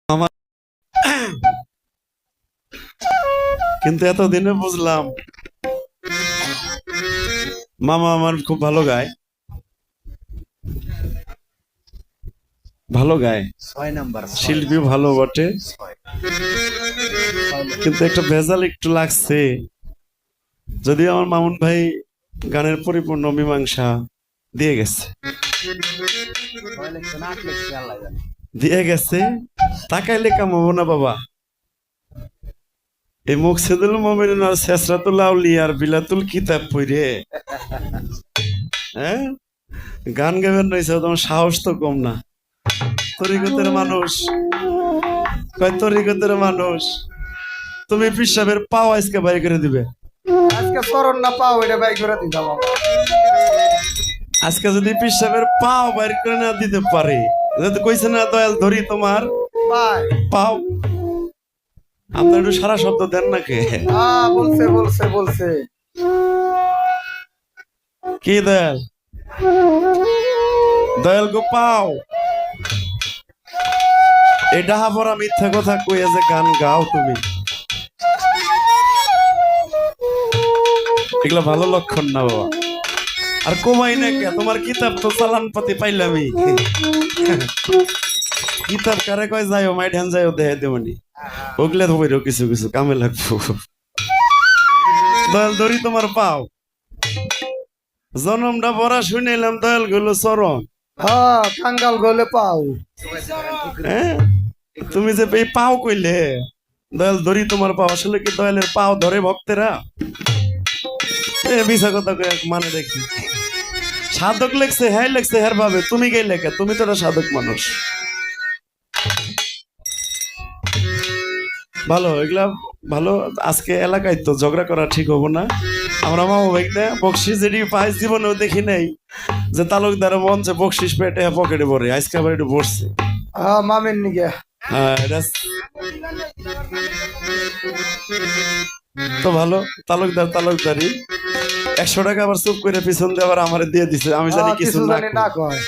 আমার কিন্তু এতদিনে বুঝলাম মামা আমার খুব ভালো গায়, ভালো গায়, 6 নাম্বার শিল্পী ভালো বটে, 6 কিন্তু একটা ভেজাল একটু লাগছে। যদিও আমার মামুন ভাই গানের পরিপূর্ণ মীমাংসা দিয়ে গেছে, লিখছে না, 8 লিখছে আল্লাহ জানে। দিয়ে গেছে, তাকাইলে কামাবো না বাবা। এই মুকসিদুল মুমিনিন আর সেসরাতুল আউলিয়া আর বিলাতুল কিতাব পড়ে হ্যাঁ গান গাবেন রয়েছে, তোমার সাহস তো কম না। তরিকতের মানুষ, কয় তরিকতের মানুষ, তুমি পিসাবের পাও আজকে বাই করে দিবে। আজকে চরণ না পাও এটা বাই করে দিতাম বাবা। আজকে যদি পিসাবের পাও বাইর করে না দিতে পারে, যদি কইছে না দয়াল ধরি তোমার ভাই পাও, আপনার একটু সারা শব্দ দেন না কে? বলছে বলছে বলছে কি দয়াল, দয়াল গো পাও। এটা হাবরা মিথ্যা কথা কইয়া যে গান গাও তুমি, এগুলো ভালো লক্ষণ না বাবা। আর কমাই না কে, তোমার কিতাব তো চালান পাতি পাইলামই। কিতাব কারে কয় যাইও মাই ঢান যাইও দেহে দেবনি, ওগুলা তো বইরো কিছু কিছু কামে লাগবো। দয়াল ধরি তোমার পাও, জনমটা বড়া শুনেলাম দয়াল গুলো চরণ। কাঙ্গাল গলে পাও। হ্যাঁ তুমি যে এই পাও কইলে দয়াল ধরি তোমার পাও, আসলে কি দয়ালের পাও ধরে ভক্তেরা? মিশা কথা কয়ে মানে দেখি সাধক লেখছে, হ্যাঁ লেখছে হ্যার ভাবে, তুমি কে লেখা? তুমি তো একটা সাধক মানুষ। ভালো এগুলা ভালো। আজকে এলাকায় তো ঝগড়া করা ঠিক হবো না। আমরা মামা ভাই না বকশিস যেটি পাই জীবনেও দেখি নাই যে তালুকদার মঞ্চে বকশিস পেটে পকেটে ভরে, আজকে আবার একটু বসছে। মামের নিগে হ্যাঁ এটা তো ভালো। তালুকদার তালুকদারি 100 টাকা আবার চুপ করে পিছন দিয়ে আবার আমার দিয়ে দিছে, আমি জানি কিছু না জানি না কয়।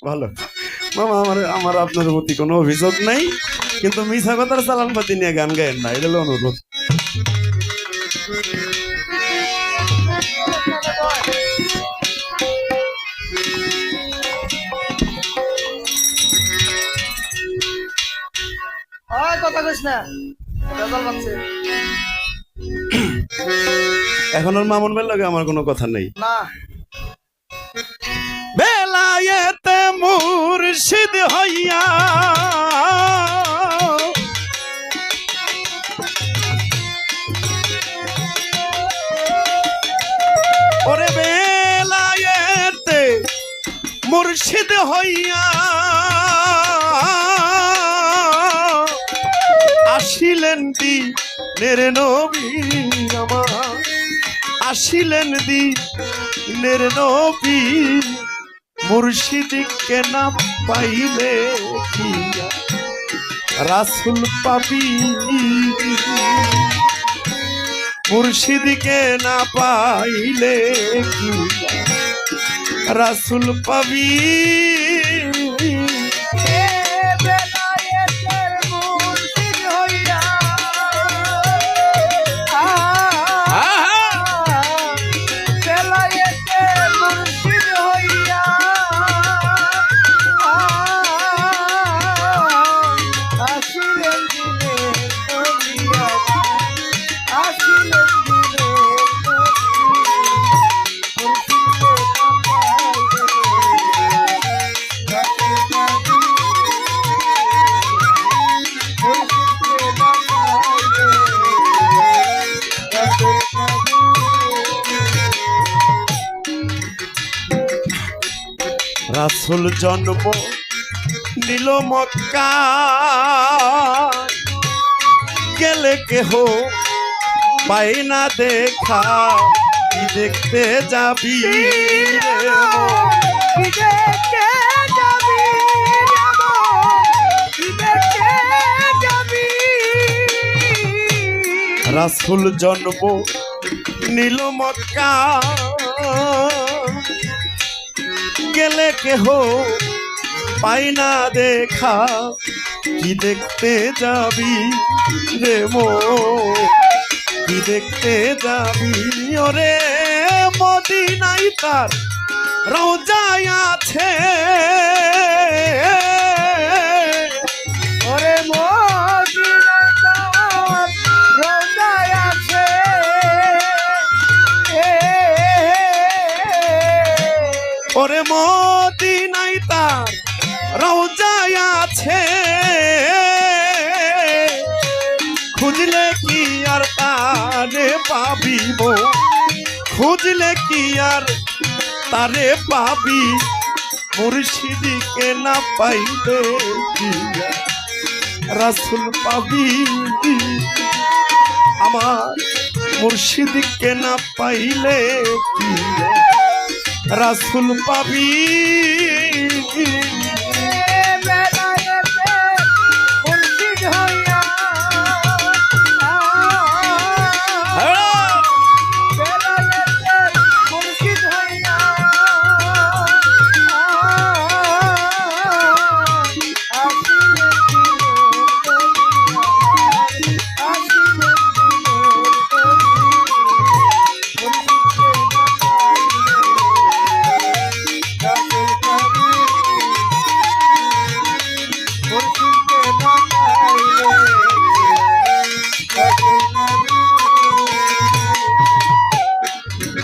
ভালো মামা, আমার আপনার প্রতি কোনো অভিযোগ নাই, কিন্তু মিছা কথার চালান পাতি নিয়ে গান গায়েন না, এটা হলো অনুরোধ। কথা কইস না, ভেজাল বানছে এখন আর মামুন ভাইয়ের লগে আমার কোনো কথা নেই। না। বেলায়েতে মুর্শিদ হইয়া ওরে বেলায়েতে মুর্শিদ হইয়া আসিলেন দিনের নবী আমার, আসিলেন দিনের নবী, মুর্শিদকে না পাইলে কি রাসূল পাবি, মুর্শিদকে না পাইলে কি রাসূল পাবি। রাসূল জন্ম নিল মক্কা, গেলে কেহ পাই না দেখা, কি দেখতে যাবি রাসূল জন্ম নিল মক্কা, গেলে কেহ পাই না দেখা, কি দেখতে যাবি রে মন, কি দেখতে যাবি ওরে মদিনায় তার রওজায় আছে, ওরে মদিনায় তার রওজায় আছে, ওরে মদিনায় তার রওজায় আছে, খুঁজলে কি আর তারে পাবি মো, খুঁজলে কি আর তারে পাবি, মুর্শিদিকে না পাইলে কি রাসূল পাবি, আমার মুর্শিদিকে না পাইলে কি রাসূল পাবি। মুর্শিদ হইয়া মুর্শিদ হইয়া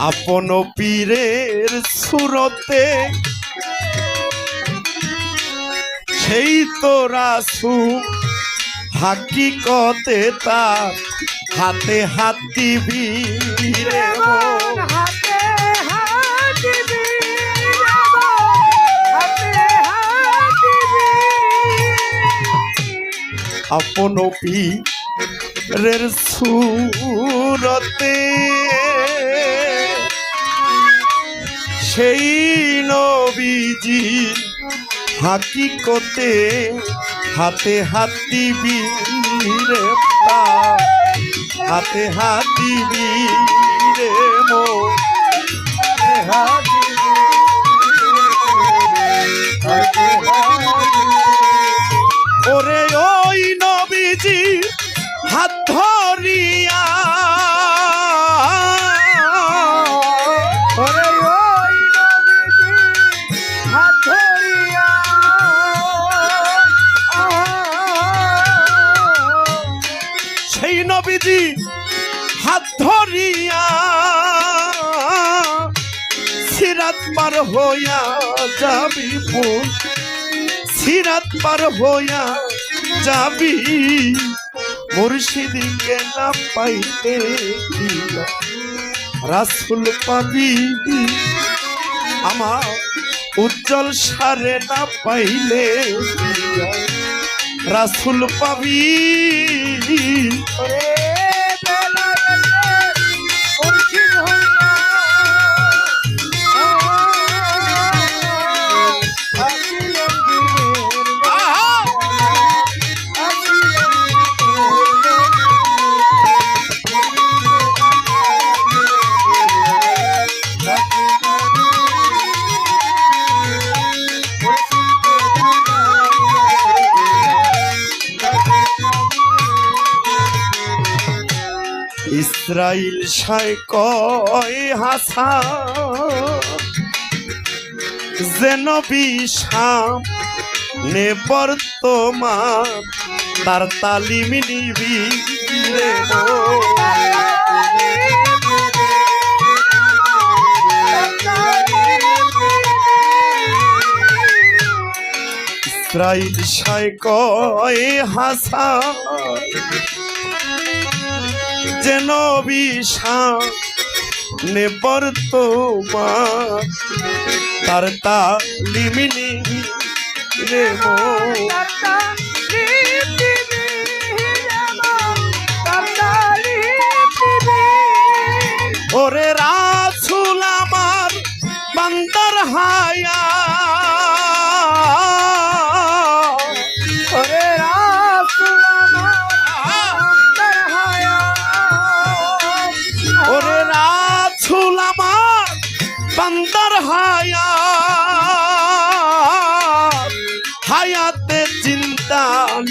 আপন পীরের সুরতে সেই তো রাসূল, হাকিকতে তার হাতে হাত দিবি রে মন, হাতে হাত দিবি হাতে হাত দিবি, আপন পীরের সুরতে সেই নবীজি হাকিকতে হাতে হাত দিবি রে তার, হাতে হাত দিবি রে মন, হাত দিবি হাতে হাত দিবি, ওরে ওই নবীজি হাত ধরিয়া, ওরে ওই নবীজি হাত ধরিয়া, সেই নবীজি হাত ধরিয়া সিরাত পার হইয়া যাবি বোন, সিরাত পার হইয়া যাবি, মুর্শিদিকে না পাইলে কি রাসূল পাবি, আমার উজ্জ্বল সারে না পাইলে কি রাসূল পাবি। ওরে বেলায়েতের মুর্শিদ হইয়া আসিলেন দিনের আহা! আসিলেন ইসরাইল শায় কয় হাসান যেন বিষাম নে বর্তমান তার তালিম নিবি রে মন। ইসরাইল শায় কয় হাসান যেন বিষাম নে বর্তমান তার তালিম নিবি রে মন। ওরে রাসূল আমার বান্দার হায়া, ওরে রাসূল আমার হায়া, ওরে রাসূল আমার বান্দার হায়া,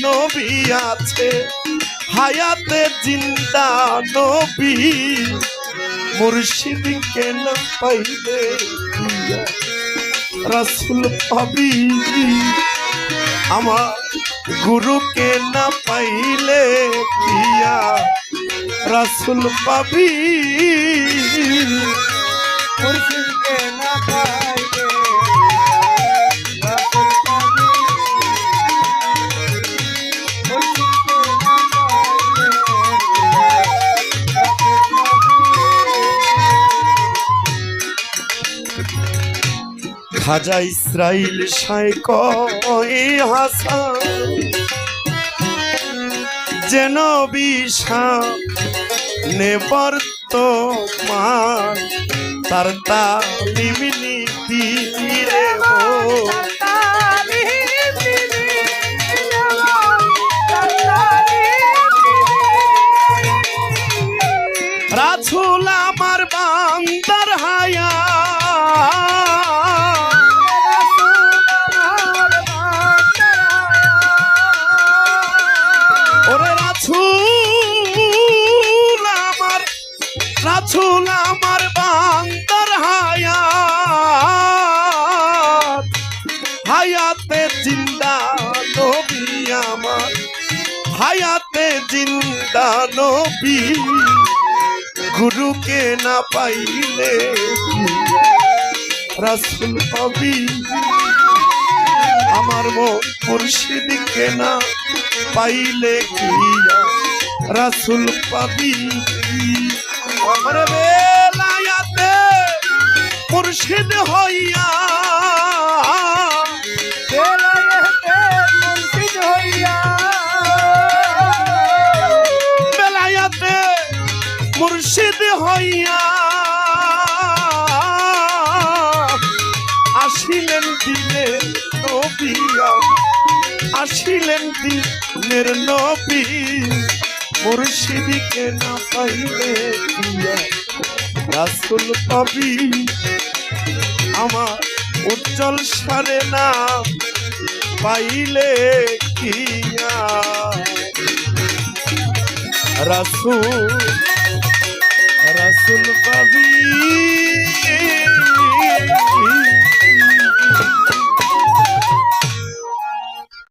নবী আছে, হায়াতে জিন্দা নবী, মুর্শিদকে না পাইলে রাসূল পাবি, আমার গুরুকে না পাইলে কিয়া রাসূল পাবি। মুর্শিদকে না পাইলে রাসূল পাবি। মুর্শিদকে না পাইলে রাসূল পাবি। খাজা ইসরাইল শাইখ হাসান যেন বিশানে বর্তমান, তার তালিম নীতি রে ও রাসূল আমার বান্দার হায়া, ওরে রাসূল আমার বান্দার হায়াত, হায়াতে জিন্দা নবী আমার, হায়াতে জিন্দা নবী, গুরুকে না পাইলে রাসূল পাবি, আমার মুর্শিদকে না পাইলে কিয়া রাসূল পাবি। আমার বেলায়াতে মুর্শিদ হইয়া, বেলায়েতে মুর্শিদ হইয়া, বেলায়াতে মুর্শিদ হইয়া আসিলেন দিনের নবী, আসিলেন দিনের নবী, মুর্শিদকে না পাইলে কিয়া রাসূল পাবি, আমার উজ্জ্বল সারে না পাইলে কিয়া রাসূল পাবি।